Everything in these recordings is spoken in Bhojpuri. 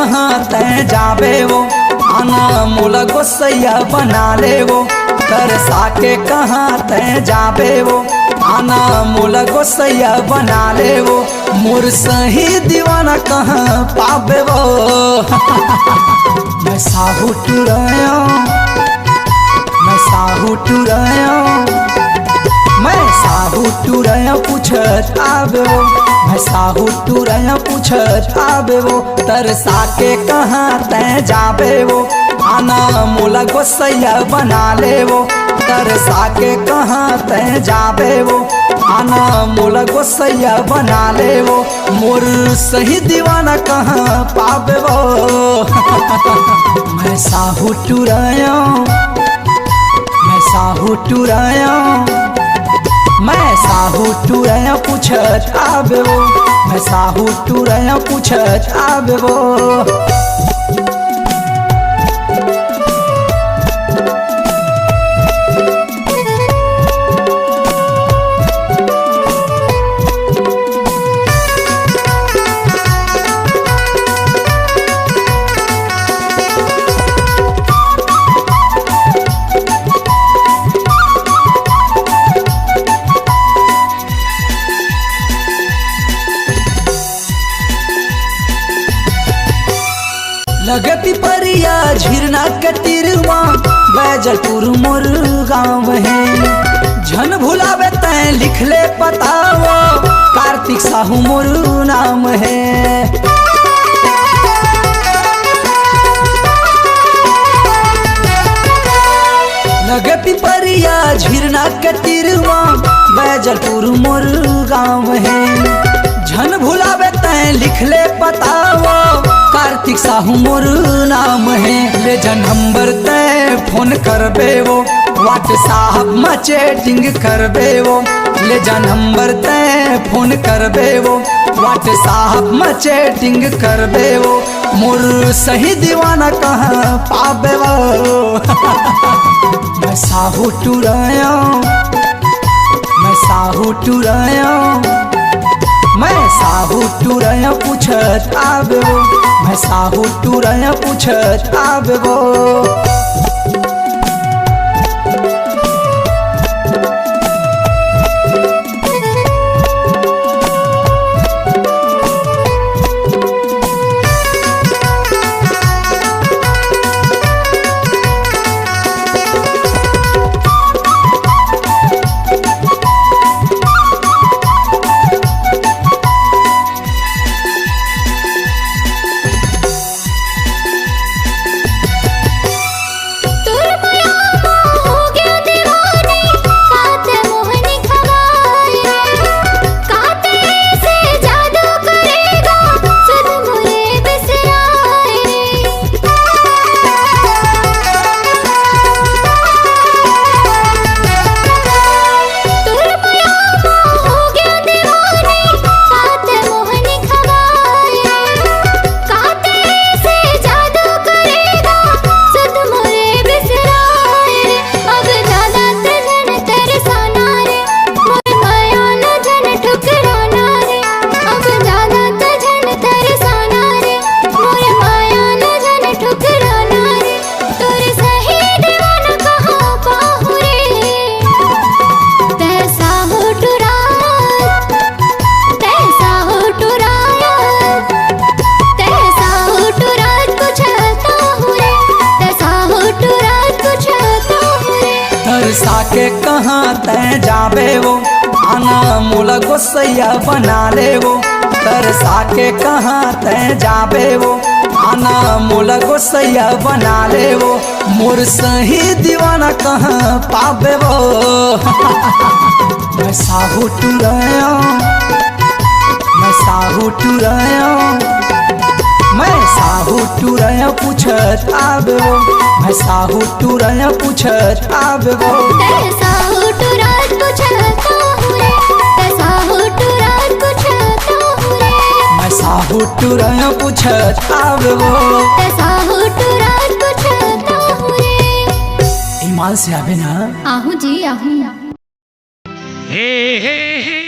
कहाँ तय जाबे वो, अनमोल गोसैया बना ले वो। तरसा के कहाँ तय जाबे वो, अनमोल गोसैया बना ले वो। मोर सही दीवाना कहाँ पाबे वो। मैं साहू टुराया, मैं साहू टुराया, मैं साहू टुराया पूछत आबे वो। मैं साहू टुराया पूछत आबे वो। तरसा के कहाँ तय जाबे वो, अनमोल गोसैया बना ले वो। तरसा के कहाँ तय जाबे वो, अनमोल गोसैया बना ले वो। मोर सही दीवाना कहाँ पाबे वो। मैं साहू टुराया, मैं साहू टुराया, मैं साहू टुराया पूछत आबे वो। मैं साहू टुराया पूछत आबे वो। लगती परिया झिरना के तीरवा, बैजलपुर मोर गाँव है। झन भुलावे तैं लिख ले पतावा, कार्तिक साहू मोर नाम है। लगती परिया झिरना के तीरवा, बैजलपुर मोर गाँव है। झन भुलावे तैं लिख ले पतावा, कार्तिक साहू मोर नाम है। ले जन नंबर तय फोन करबे वो, व्हाट्सएप में चैटिंग करबे वो। ले जन नंबर तय फोन करबे वो, व्हाट्सएप में चैटिंग करबे वो। मोर सही दीवाना कहाँ पाबे वो। मैं साहू टुराया, मैं साहू टुराया, मैं साहू टुराया पूछत आबे वो। मैं साहू टुराया पूछत आबे वो। के कहाँ तय जाबे वो, अनमोल गोसैया बना ले वो। तरसा के कहाँ तय जाबे वो, अनमोल गोसैया बना ले वो। मोर सही दीवाना कहाँ पाबे वो। मैं साहू टुराया, मैं साहू टुराया, मैं साहू टुराया पूछत आबे वो। मैं साहू टुराया पूछत आबे वो। साहू टुरात पूछत आहुरे, साहू टुरात पूछत आहुरे। मैं साहू टुराया पूछत आबे वो। साहू टुरात पूछत आहुरे। ईमान से आबे ना। आहू जी आहू। हे हे हे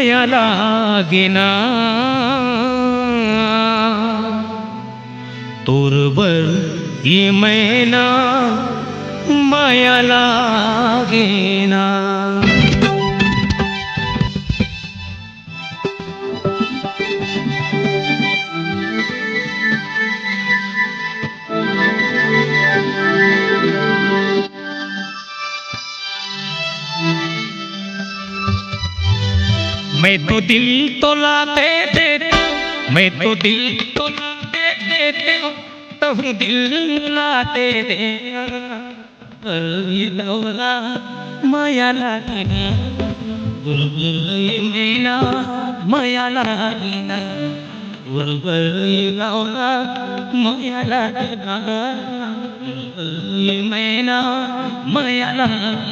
माया लागेना तोरवर ये मैना माया लागेना। मैं तो दिल तोलाते देते, मैं तो दिल तोलाते देते हूँ, तब दिल लाते दे। ये लौला माया लागेना, ये मैना माया लागेना, ये लौला माया लागेना, ये मैना माया लागेना।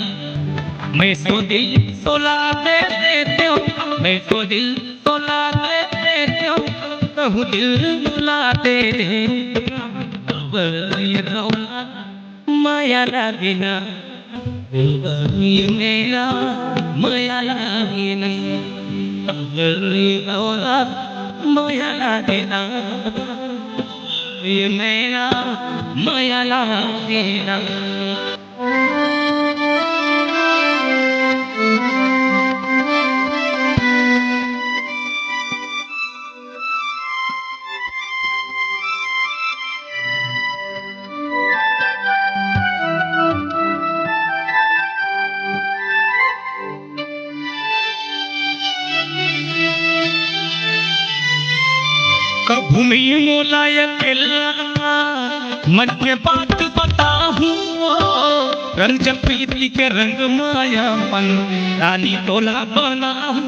मैं तो दिल तोलाते देते हूँ, मैं तो दिल तोलाते देते हूँ, कहूँ दिल लाते दे। ये लौला माया लागेना, ये मेरा माया लागेना, ये लौला माया लागेना, ये मेरा माया लागेना। भूमि मोलाय मन के बात बताऊं, रंग प्रीति के रंग माया पन रानी तोला बनाऊं।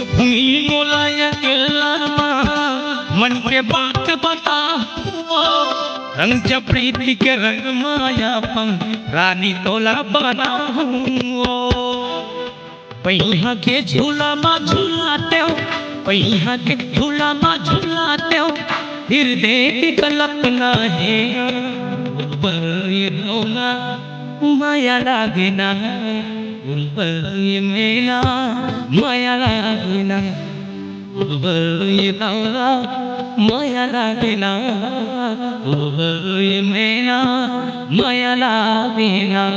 भूमि मोलाय मन के बात बताऊं, रंग प्रीति के रंग माया पन रानी तोला बनाऊं। पहिया के झूला माँ झूलाते हो, पहिया के झूला माँ झूलाते हो, हृदय की कल्पना है। ये लौला माया लागेना, ये मेरा माया लागेना, ये लौला माया लागेना, ये मेरा माया लागेना।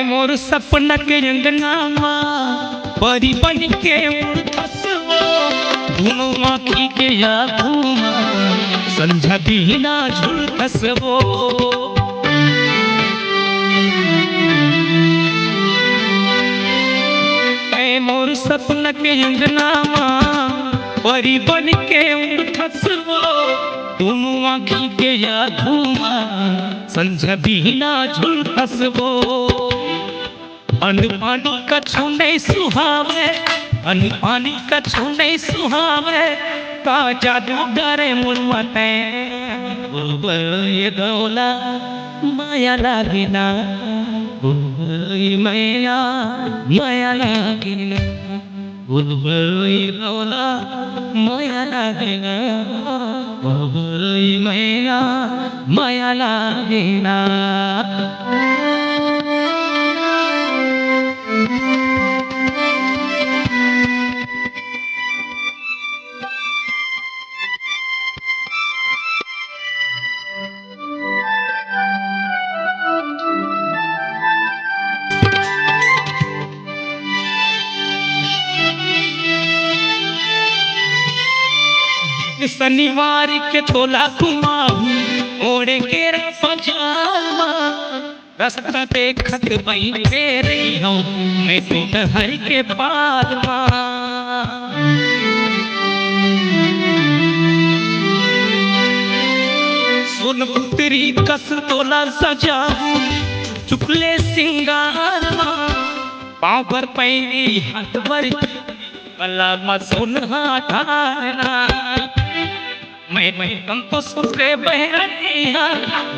मोर सपना के अंगना परी बन के उड़तसवो, दोनों आँखी के यादों संझा बिना झुलतसवो। मोर सपना के अंगना परी बन के उड़तसवो, दोनों आँखी के यादों संझा बिना झुलतसवो। अन्न पानी का छूने सुहावे, अन्न पानी का छूने सुहावे, का जादू डरे मुर्मते। ये लौला माया लागेना, ये माया माया लागेना, ये लौला माया लागेना, ये माया माया लागेना। शनिवार के तोला घुमाऊ, ओढ़े के पजामा, रास्ता देखत बैठे रही हूँ मैं तो हर के पालमा। सुन पुत्री कस तोला सजाऊं, चुकले सिंगार पाँव पर पैरी हाथ पर कला सुनहा ठाना मैं तुमको सुन के बहरिया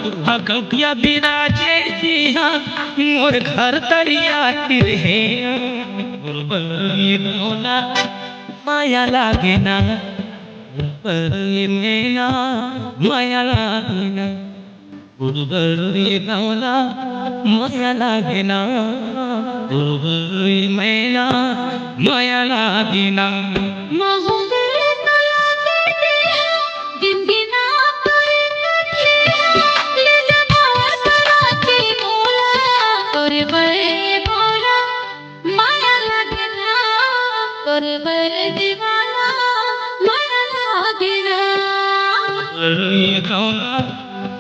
बुढ़ा गौतिया बिराजे जिया मोर घर तरिया रे बोला माया लागे ना मेरा माया लागे ना बोला माया लागे ना मेरा माया लागे ना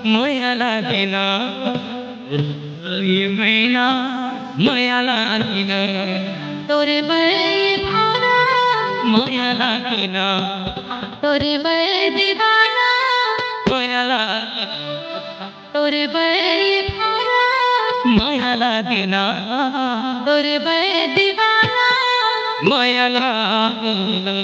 माया लागे ना ये मैना माया लागे ना तोरे दीवाना माया लागे ना तोरे दीवाना माया लागे तोरे दीवाना माया लागे ना तोरे दीवाना माया लागे ना।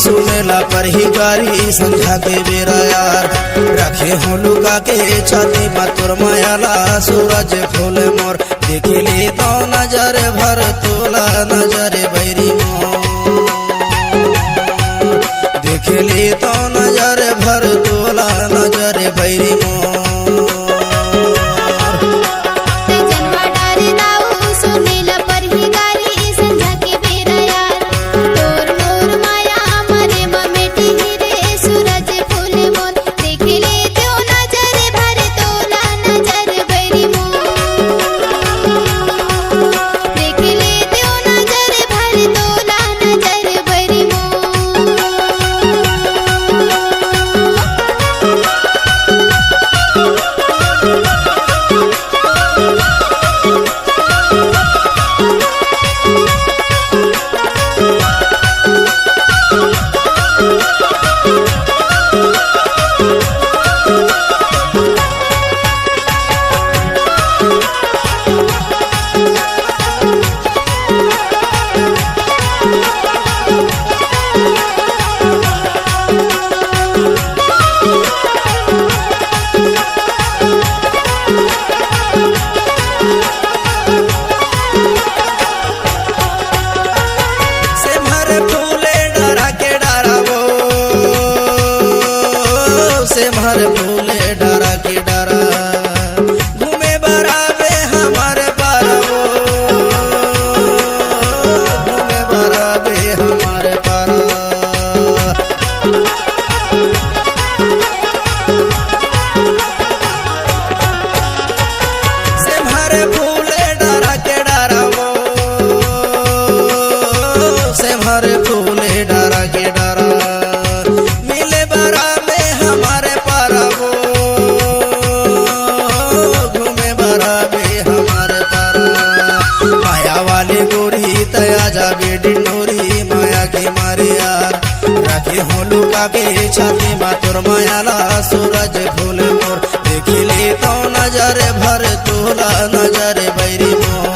सुनेला पर ही गारी संध्या के बेरा यार रखे हो लुका के छाती मातुर मायाला सूरज फूल मोर देखे ले तो नजर भर तोला नजर बैरी मोर देखे ले तो नजर भर तोला नजर बैरी मोर हमारे फूले डरा के डरा घूमे बराबे हमारे पारा घूमे बराबे हमारे पारा से हमारे फूले डरा के डरा से हमारे फूले डरा के डरा मिले बराबे हमारे पारा घूमे बराबे हमारे पारा माया वाली गोरी तया जाबे डिंडोरी माया के मारे यार राखी हो लुका के छाती मातुर मायाला सूरज फूल मोर देखिले तो नजर भर तोला नजर बैरी मोर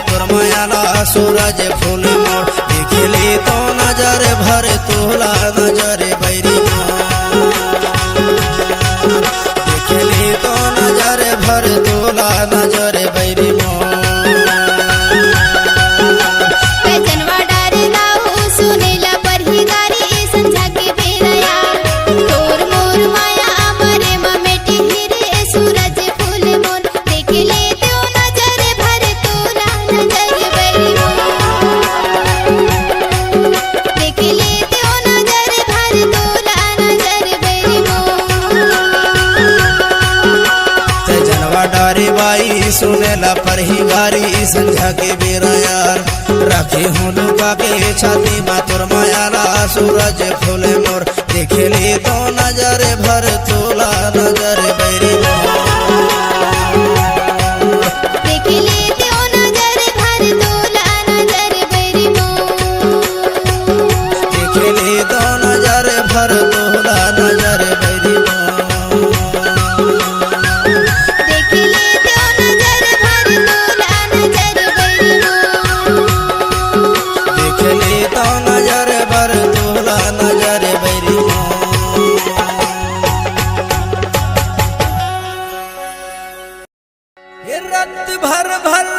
तोर मायाला सूरज फूल मोर देखली तो नजर भर तोला नजर बैरी देखली तो नजर भर तोला नजर बैरी पैजनवा डारे दाऊ सुनेला परही गारी संझा के बेरया तोर मोर माया अमरे ममेटी हिरे सूरज फूल मोर देख ले तो नजर भर तोला नजर बैरी देख ले तो नजर भर तोला नजर बैरी जनवा डारी बाई सुनेला परही गारी संझा के बेरा यार रखे हूँ लुका के छाती मा तोर मायाला सूरज फूल मोर देखली तो नजर भर तोला नजर बैरी देख ले तो नजर भर तोला नजर बैरी देखली तो नजर भर तोला नजर बैरी देख ले तो नजर भर तोला नजर बैरी देखली तो नजर भर तोला नजर बैरी ये रात भर भर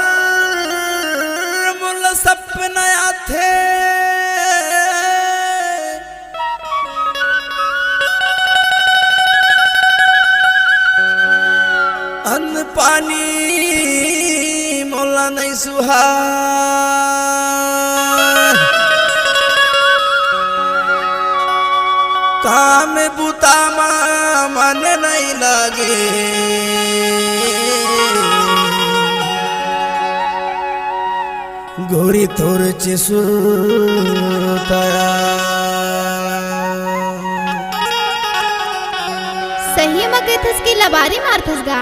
मुल सपना थे अन्न पानी मोला नहीं सुहा काम बुता मन नहीं लागे गोरी तोर चिसुताया सही मगे थस की लबारी मारथस गा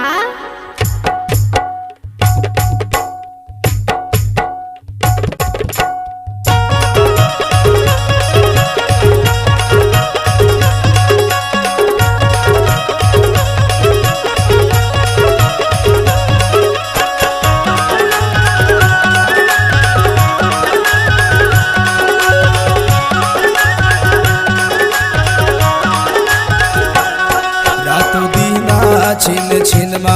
रातों दीना छिन छिन मा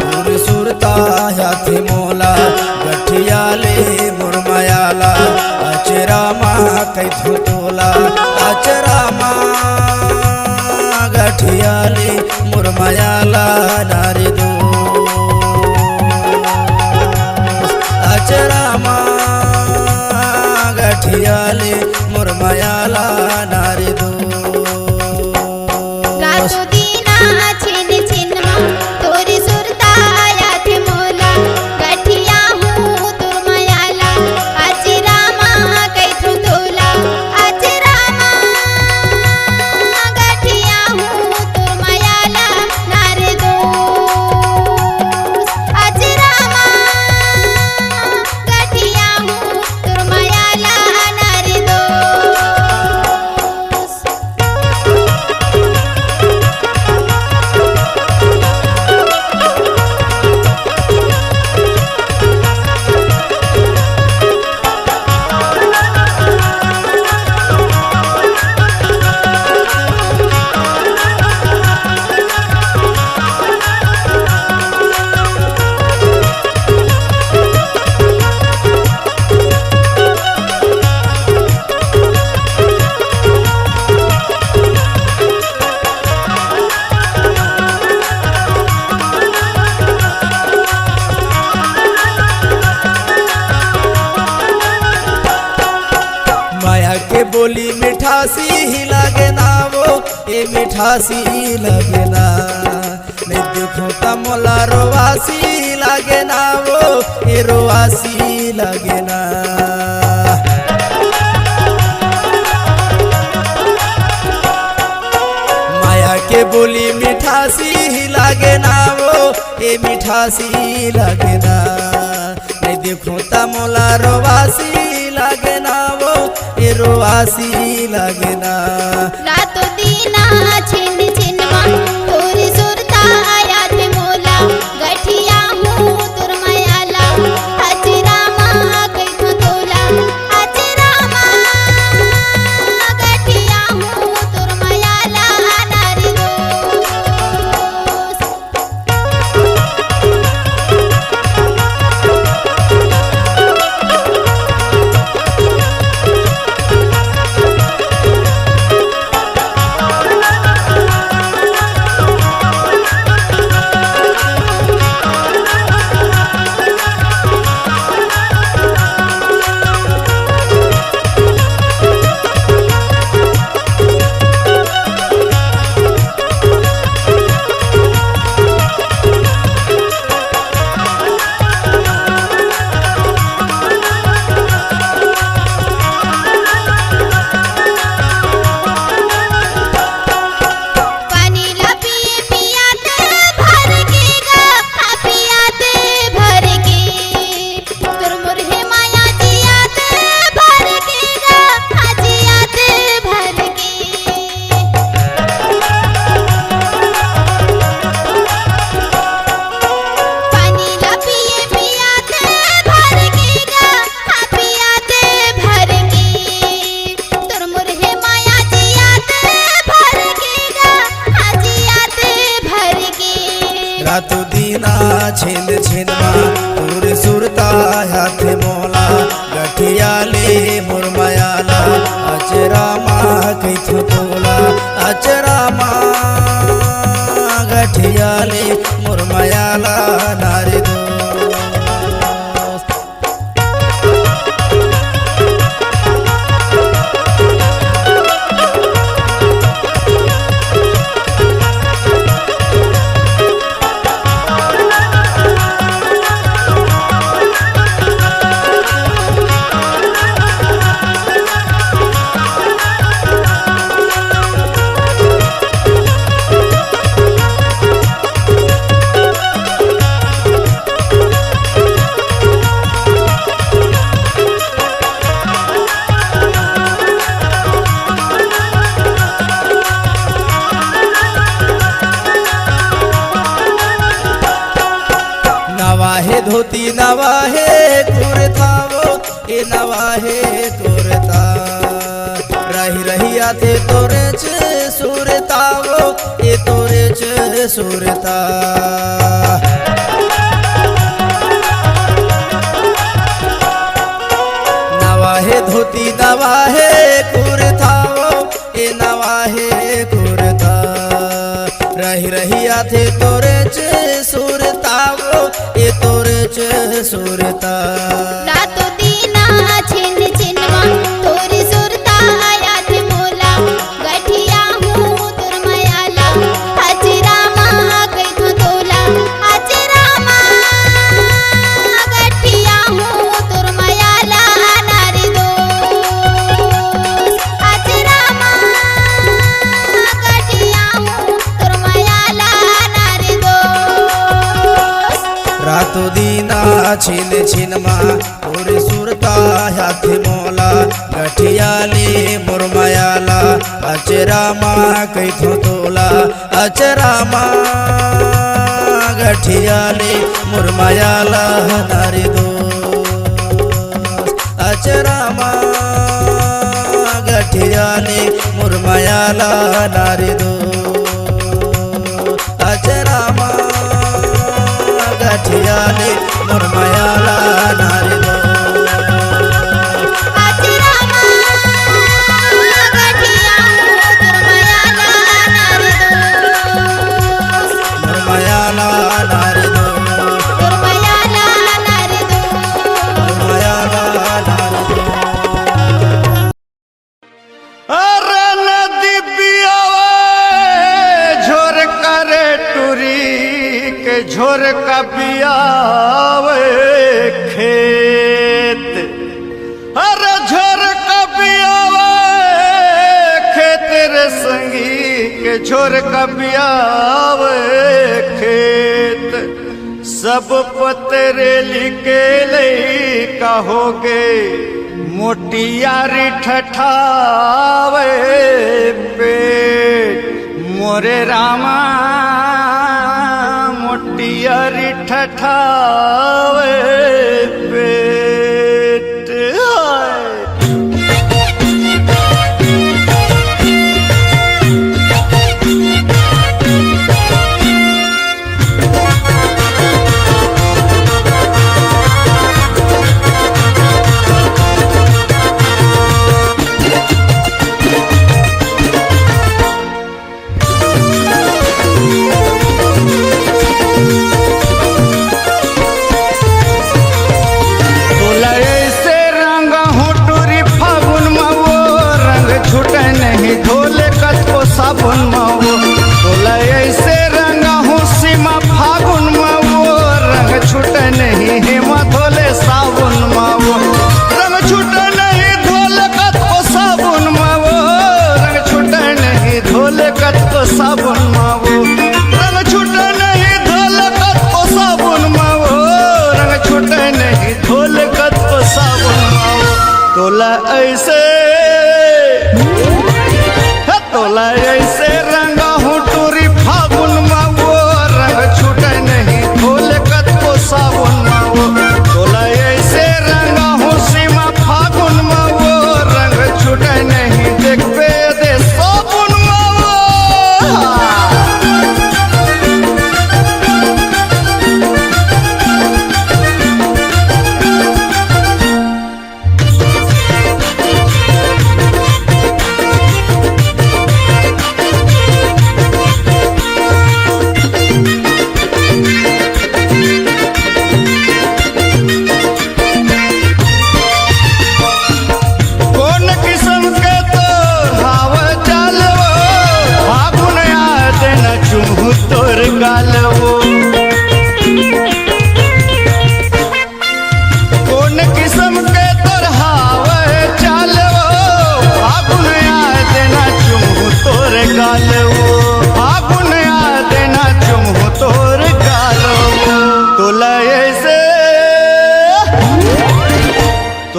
पूर सुरता हाथी मोला गठिया ले मुरमयाला अचरा मा कैथु तोला अचरा मा गठिया ले मुरमयाला नारी दो अचरा मा गठिया ले मुरमयाला नारी दो रातो दीना छिन छिन मा तोरी सुरता याद मोला गठिया हूँ तुर मायाला आज रामा कैथु तोला आज रामा गठिया हूँ तुर मायाला नारे दो आज रामा गठिया हूँ तुर मायाला नारे दो बोली मिठासी ही लगे ना वो ये मिठासी लगे ना मैं देखूं तमोला रोवासी लगे ना वो ये रोवासी लगे ना माया के बोली मिठासी ही लगे ना वो ये मिठासी लगे ना मैं देखूं तमोला रोवासी लगे ना वो ये रोवासी लगे ना रातो दीना छिन छिन मा तोरी सुरता याद मोला गठिया हूँ तुर मायाला आज रामा छिनमा तोरे सुरता हाथ मोला गठियाले मुरमयाला अचरा माँ कैथो तोला अचरा माँ गठियाले मुरमयाला नारे दो नवाहे धोती नवाहे कुर्ता वो ए नवाहे कुर्ता रही रही आते तोरे च सुरता वो ए तोरे च सुरता नवाहे धोती नवाहे कुर्ता वो ए नवाहे कुर्ता रही रही आते तोरे च सुरता वो ए तोरे च सुरता रातो दीना छिन छिनमा तोरी सुरता याद मोला गठिया हूँ तुरमयाला अचरा माँ कैथो तोला अचरा माँ गठिया हूँ तुरमयाला नारी दो अचरा माँ गठिया हूँ तुरमयाला नारी दो रातो दीना छिन छिनमा तोरे सुरता हाथ मोला गठियाले मुरमयाला अचरा माँ कैथो तोला अचरा माँ गठियाले मुरमयाला नारी दो अचरा माँ गठियाले मुरमयाला नारी दो अचरा माँ गठियाले मुरमयाला नारी दो अचरा माँ गठिया हूँ तुरमयाला नारी दो मुरमयाला नारी दो तुरमयाला नारी दो मुरमयाला नारी दो अरे नदी पियावे झोर करे टूरी के झोर का पियावे खेत अरे झोर का पियावे खेत रे संगी के झोर का पियावे खेत सब पतरे लिखे ले कहोगे मोटियारी ठठावे पेट मोरे रामा मोटियारी ठठावे पेट हाय। साबुन माओ तोला ऐसे रंगा हूँ सीमा फागुन माओ रंग छूट नहीं हेमा धोले साबुन माओ रंग छूट नहीं धोले कतो साबुन माओ रंग छूट नहीं धोले कतो साबुन माओ रंग छूट नहीं धोले कतो साबुन माओ रंग छूट नहीं धोले कतो साबुन माओ तोला ऐसे तोला ऐसे रंगा हूँ टूरी फागुन माओ रंग छूटे नहीं धोले कतो साबुन माओ तोला ऐसे रंगा हूँ सीमा फागुन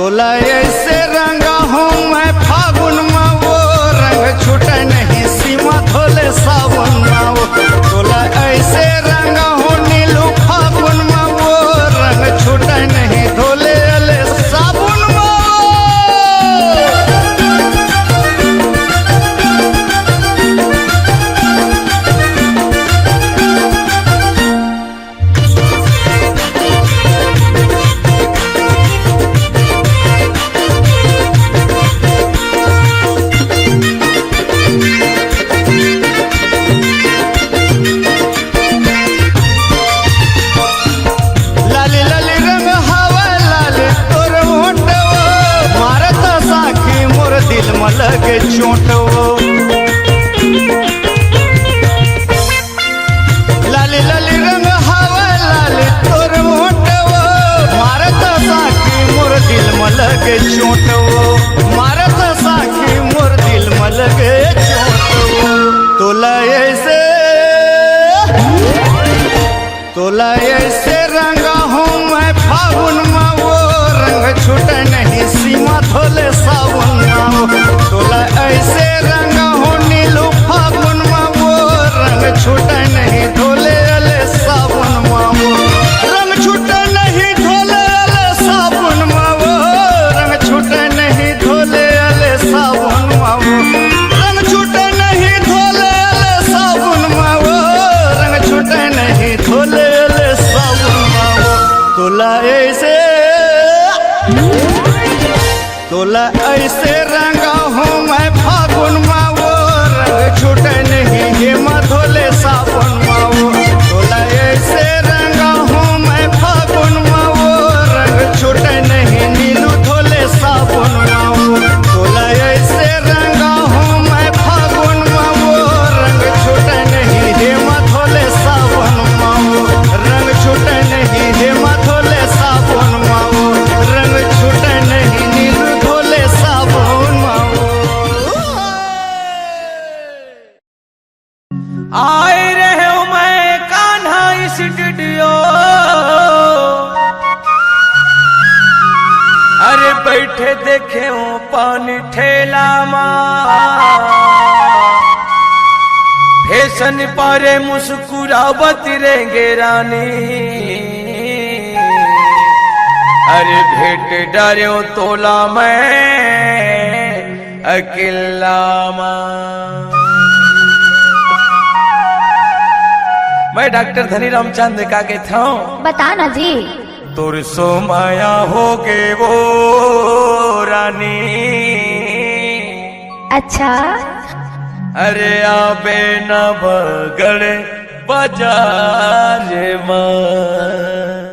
तोला ऐसे रंगा हूँ मैं फागुन में वो रंग छूटे नहीं सीमा धोले सावन में वो तोला ऐसे रंगा हूँ नीलू फागुन में वो रंग छूटे नहीं धोले अले साबुन में लाली लाली रंग हवा लाली तोर होटवो मारत साखी मोर दिल में लगे चोटवो लाली लाली रंग हवा लाली तोर होटवो मारत साखी मोर दिल में लगे चोटवो मारत साखी मोर दिल में लगे चोटवो तोला ऐसे रंगा हूँ मैं फागुन में वो रंग छूटे नहीं सीमा धोले सावन में वो तोला ऐसे रंगा हूँ नीलू फागुन में वो रंग छूटे नहीं धोले अले सावन में वो रंग छूटे नहीं धोले अले सावन में वो रंग छूटे नहीं धोले अले सावन में वो रंग छूटे नहीं धोले अले सावन में वो रंग छूटे नहीं धोले अले सावन में वो तोला ऐसे रंगा हूँ मैं फागुन में वो रंग छूटे नहीं हेमा धोले सावन में वो तोला ऐसे रंगा हूँ मैं फागुन में वो रंग छूटे नहीं नीलू धोले सावन में वो तोला ऐसे रंगा हूँ मैं फागुन में वो रंग छूटे नहीं हेमा धोले सावन में वो रंग छूटे नहीं हेमा धोले सावन में वो रंग छूटे नहीं नीलू धोले सावन में वो आए रहे हूं मैं कान्हा स्टूडियो अरे बैठे देखे हूं पानी ठेला फैशन पारे मुस्कुरावत रेंगे रानी अरे भेंट डार्यो तोला मैं अकेला मैं डॉक्टर धनीराम चंद का के था बताना जी। तुर सो माया हो गे वो रानी अच्छा अरे आबे न बगड़ बाजार में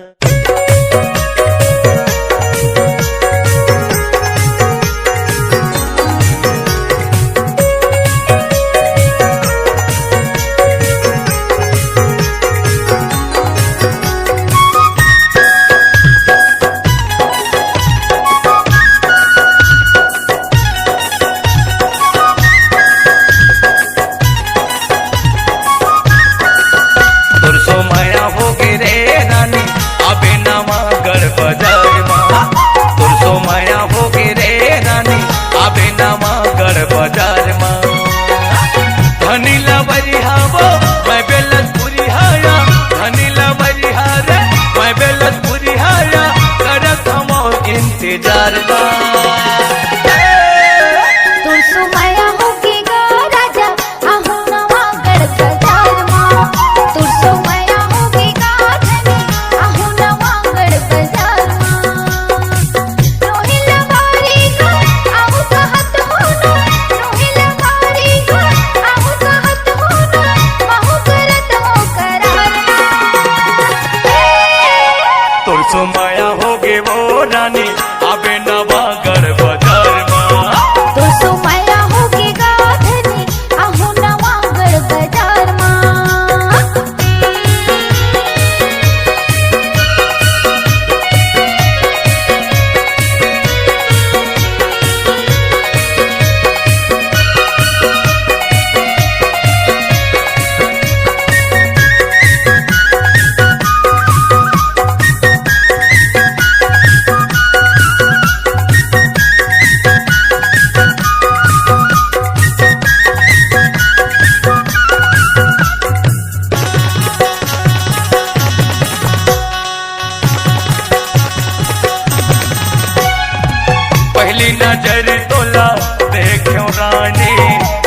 पहली नजर तोला देखो रानी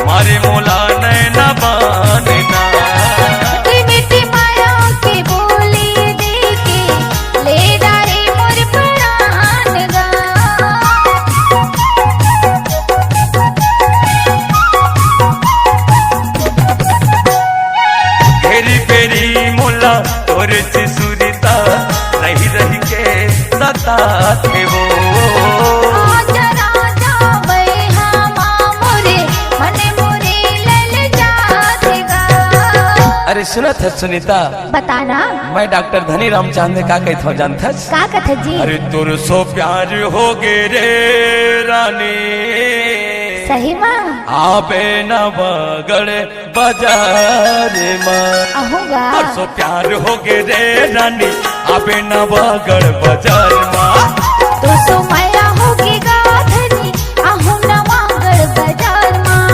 मारे मोला नैना बानना मीठी मीठी माया के बोली देके ले डारे मोर प्राण गा घेरी पेरी मोला तोर सुरीता रही रही के सताते वो आजा राजा बैहा मोरे मने मोरे लल जातेगा। अरे सुना था सुनीता बताना मैं डॉक्टर धनी रामचंद का कहता हूँ जानता का कथा जी। अरे तुर सो प्यार हो गे रे रानी सही माँ आबे न बगड़ बाजार माँ आहूंगा सो प्यार हो गे रे रानी आबे न बगड़ बाजार माँ तो सो माया होगी गाधनी आहू नवागढ़ बाजार माँ।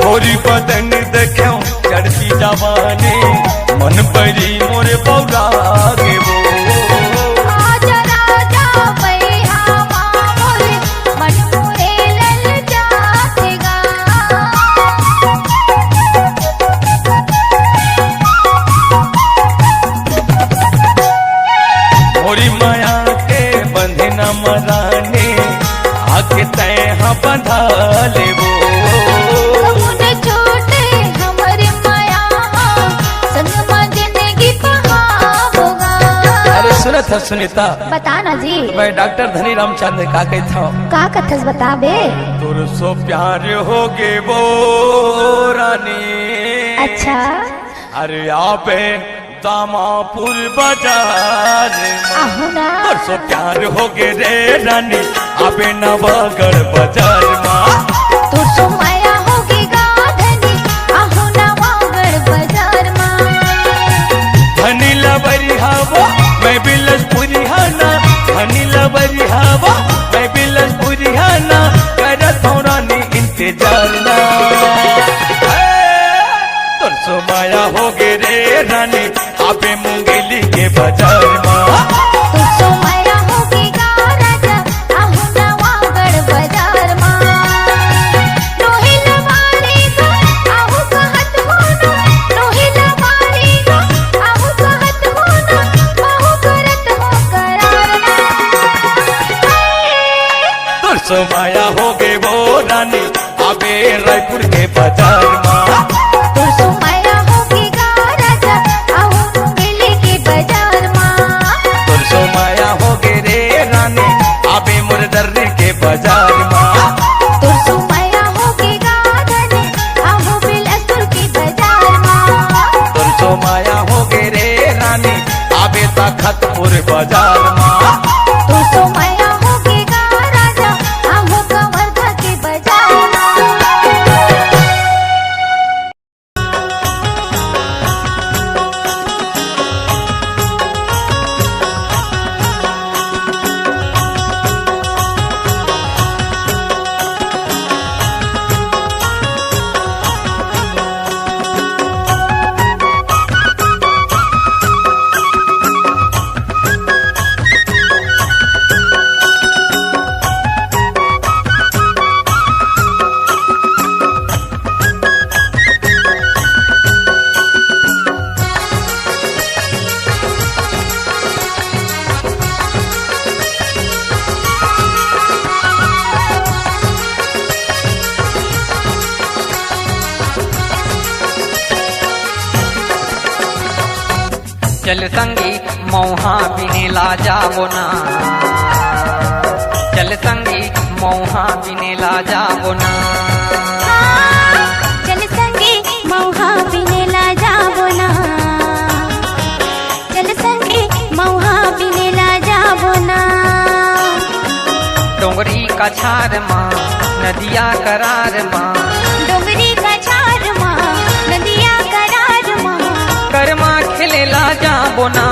मोरी बदन देखो चढ़ती जवानी मन परी मोरे पौरा गे वो आजा राजा बैहा मोरे मन मोरे लल जातेगा। मोरी माया के बंधना मराने आके तय हाँ बंधा ले वो मुझे छोटे हमारे माया संग में जिंदगी बहाओगा। अरे सुना था सुनीता बताना जी मैं डॉक्टर धनी रामचंद का कहता हूँ का कथस बताबे। तुर सो प्यार हो गे वो रानी अच्छा अरे आपे दामापुर बाजार आहू ना सो प्यार हो गे रे रानी आपे नवागढ़ बाजार माँ तो सो माया होगी गाधनी आहू नवागढ़ बाजार माँ। धनी लबरी हवा मैं बिलसपुरी हाना धनी लबरी हवा मैं बिलसपुरी हाना कर थोरानी इंतजार ना तुरसो माया हो गे रे रानी आपे मुंगेली के बाजार माँ तो सो माया होगी गा राजा आहू नवागढ़ बाजार माँ। रोहिल मारेगा आहू कहत होना रोहिल मारेगा आहू कहत होना आहू करत हो करार ना। तुरसो माया हो गे वो रानी आबे रायपुर के बाजार माँ तो सो माया होगी गा राजा आहू मिले के बाजार माँ। तुरसो माया हो गे रे रानी आबे मुरदर्री के बाजार माँ तो सो माया होगी गा धनी आहू बिलासपुर के बाजार माँ। तुरसो माया हो गे रे रानी आबे तखतपुर बाजार माँ तो सो माया होगी गा राजा आहू कवर्धा के बाजार माँ। चल संगी मौहा बिने ला जाओ ना, चल संगी मौहा बिने ला जाओ ना। चल संगे मौहा बिने ला जाओ ना। कछार माँ नदिया करार माँ डोंगरी कछार माँ नदिया करार माँ करमा खेलेला जा बोना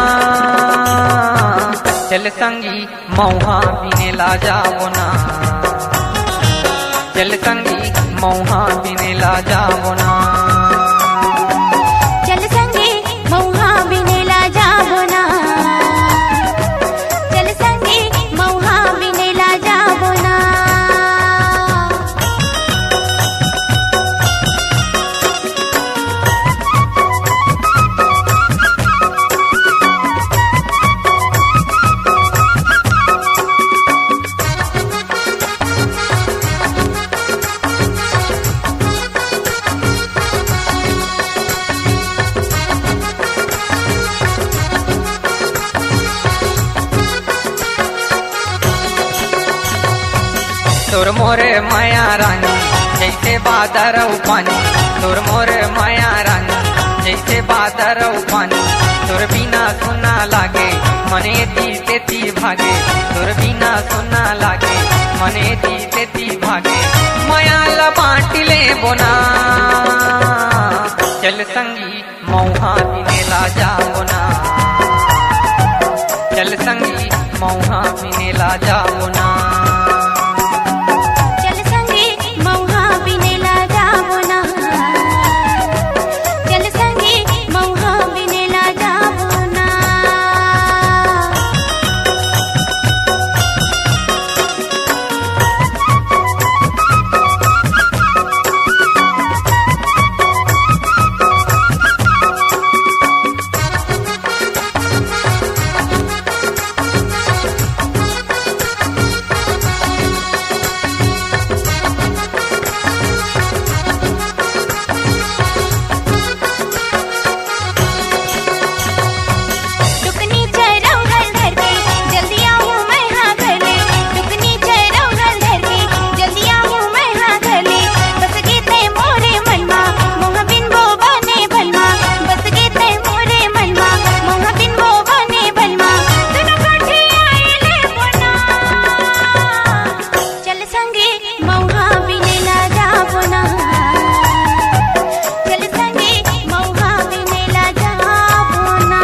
चल संगी मौहा बिनेला जा बोना चल संगी मौहा बिनेला जा बोना चल संगे मौहा बिनेला जाबोना चल संगे मौहा बिनेला जाबोना तोर मोरे माया रानी जैसे बादर पानी तोर मोरे माया रानी जैसे बादर पानी तोर बिना सुना लागे मने दी ती भागे तोर बिना सुना लागे मने दी ती भागे माया ला बाटी ले बोना चल संगी मौहा बिनेला जा बोना चल संगी मौहा बिनेला जा बोना चल संगे मौहा बिनेला जाबोना चल संगे मौहा बिनेला जाबोना टुकनी चरौ घर घर के जल्दी आऊं मैं हाँ घर ले टुकनी चरौ घर घर के जल्दी आऊं मैं हाँ घर ले बस गीते मोरे मनवा मोह बिन वो बने भलमा बस गीते मोरे मनवा मोह बिन वो बने भलमा दोनों काठे आए ले बोना चल संगे मौहा बिनेला जाबोना चल संगे मौहा बिनेला जाबोना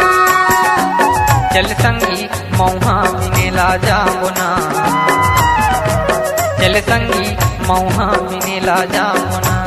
चल संगी मौहा बिनेला जा बोना चल संगी मौहा बिनेला जा बोना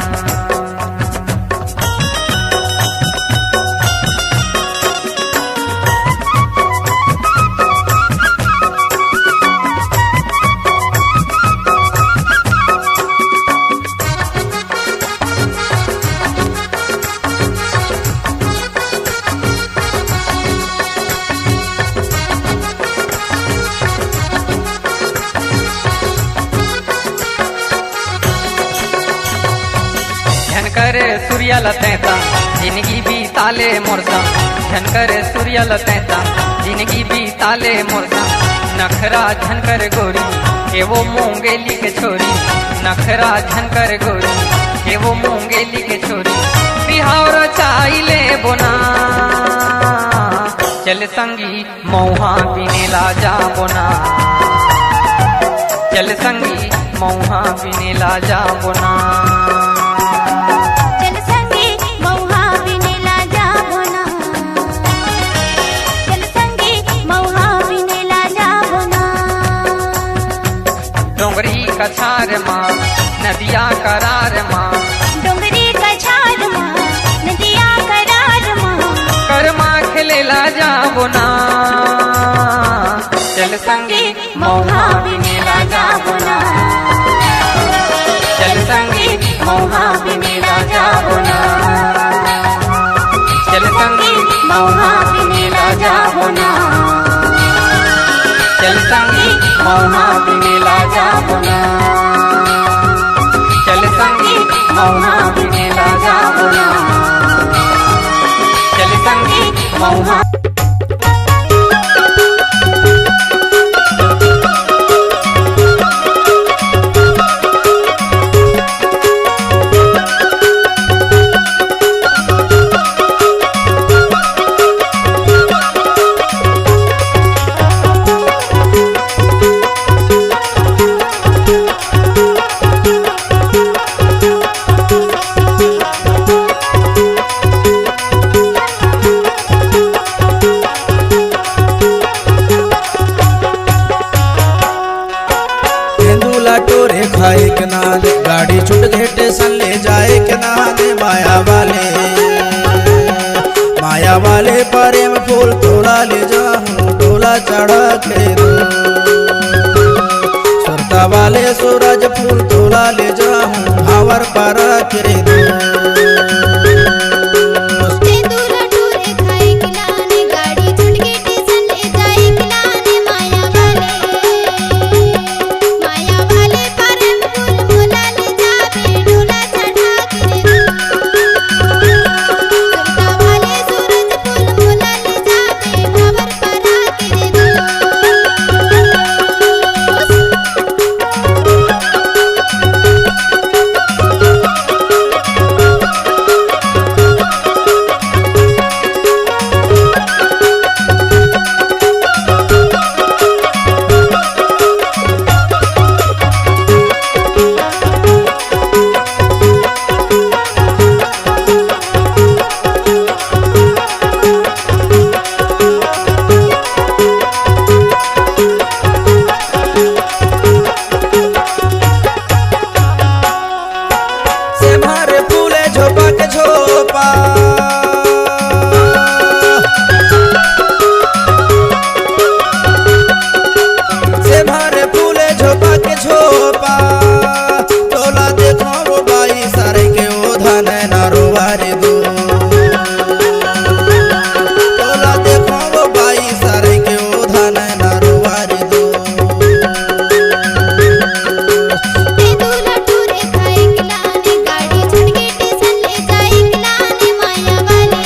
झनकर सूर्य लतेता जिंदगी बीताले मोरसम झनकर सूर्य लतेता जिंदगी बीताले मोरसम नखरा झनकर गोरी के वो मूंगेली के छोरी नखरा झनकर गोरी के वो मूंगेली के छोरी बिहार चाइले बोना चल संगी मौहा बिनेला जा बोना चल संगी मौहा बिनेला जा बोना चल संगे मौहा बिनेला जाबोना चल संगे मौहा बिनेला जाबोना डोंगरी कछार माँ नदिया करार माँ डोंगरी कछार माँ नदिया करार माँ करमा खेलेला जा बोना चल संगी मौहा बिनेला जा बोना चल संगी मौहा बिनेला जा बोना चल संगी मौहा बिनेला जा बोना चल संगी मौहा बिनेला जा बोना चल संगी मौहा बिनेला जा बोना चल संगी मौहा माया वाले प्रेम फूल तोला ले जाऊं डोला चढ़ा के दो सुरता वाले सूरज फूल तोला ले जाऊं भावर पर के दो तेंदुला टूरे खाए खिलाने गाड़ी छुट के स्टेशन ले जाए खिलाने माया वाले प्रेम फूल मोला ले जावे डोला चढ़ा के दो सुरता वाले सूरज फूल मोला ले जावे भावर परा के दो से मारे फूले झोपा के झोपा से मारे फूले झोपा के झोपा टोला देखो वो बाई सारे के ओ धन नारो वारे दो टोला देखो वो बाई सारे के ओ धन नारो वारे दो तेंदुला टूरे खाए खिलाने गाड़ी छुट के स्टेशन ले जाए खिलाने माया वाले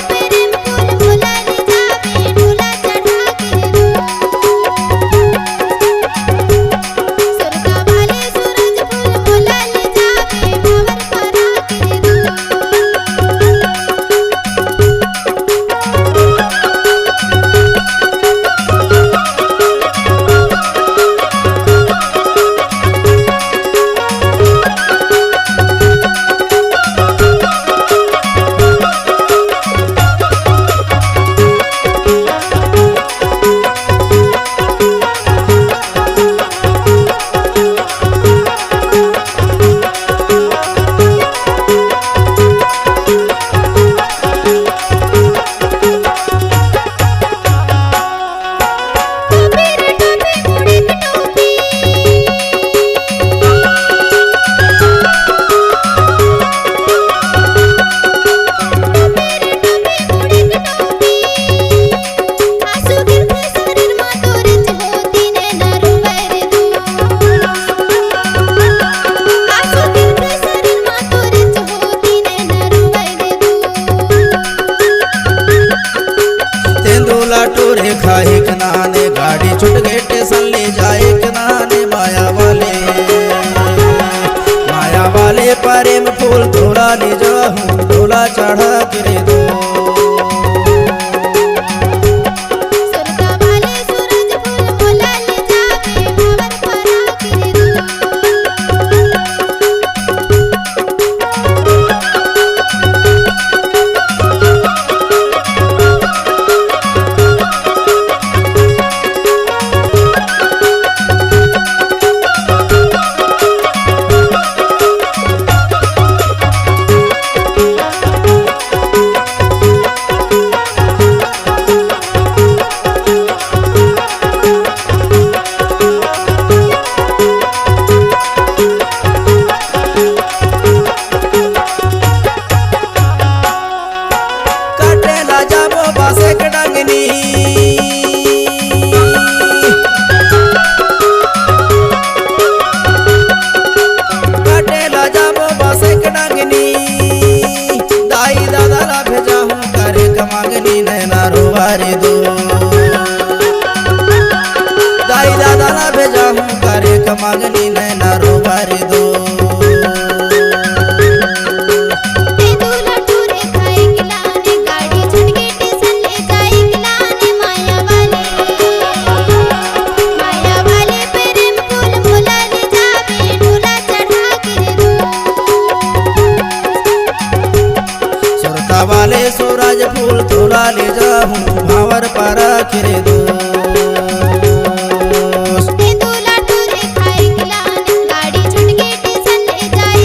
प्रेम फूल मोला ले जावे डोला चढ़ा के दो सुरता वाले सूरज फूल मोला ले जावे भावर परा के दो टोपी रे टोपी मुड़ी की टोपी मुड़ी की टोपी आंसू गिरते शरीर मा तोरे होती ने नरु वर दो आंसू गिरते शरीर मा तोरे होती ने नरु वर दो तेंदुला टोरे खाए कनाने गाड़ी छुट के स्टेशन ले जाए कनाने माया वाले प्रेम फूल तोला ले जाऊं डोला चढ़ा के दो सुरता वाले सूरज फूल मोला ले जावे भावर परा के दो कटेला जाबो बासे के डंगनी कटेला जाबो बासे के डंगनी दाई दादा ला भेजा हूँ करे कमागनी नैना रोवारे दो दाई दादा ला भेजा हूँ करे कमागनी नैना रोवारे दो तेंदुला टूरे खाए खिलाने गाड़ी छुट के स्टेशन ले जाए खिलाने माया वाले प्रेम फूल मोला ले जावे डोला चढ़ा के दो सुरता वाले सूरज फूल तोला ले जाऊं भावर पर के दो तेंदुला टूरे खाए खिलाने गाड़ी छुट के स्टेशन ले जाए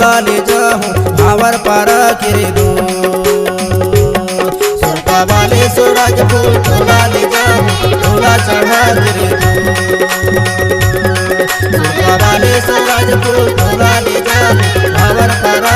तोला ले जाऊं भावर पारा के दो सुरपा वाले सूरज फूल तोला ले जाऊं तोला चढ़ा के दो सुरपा वाले सूरज फूल तोला ले जाऊं भावर पारा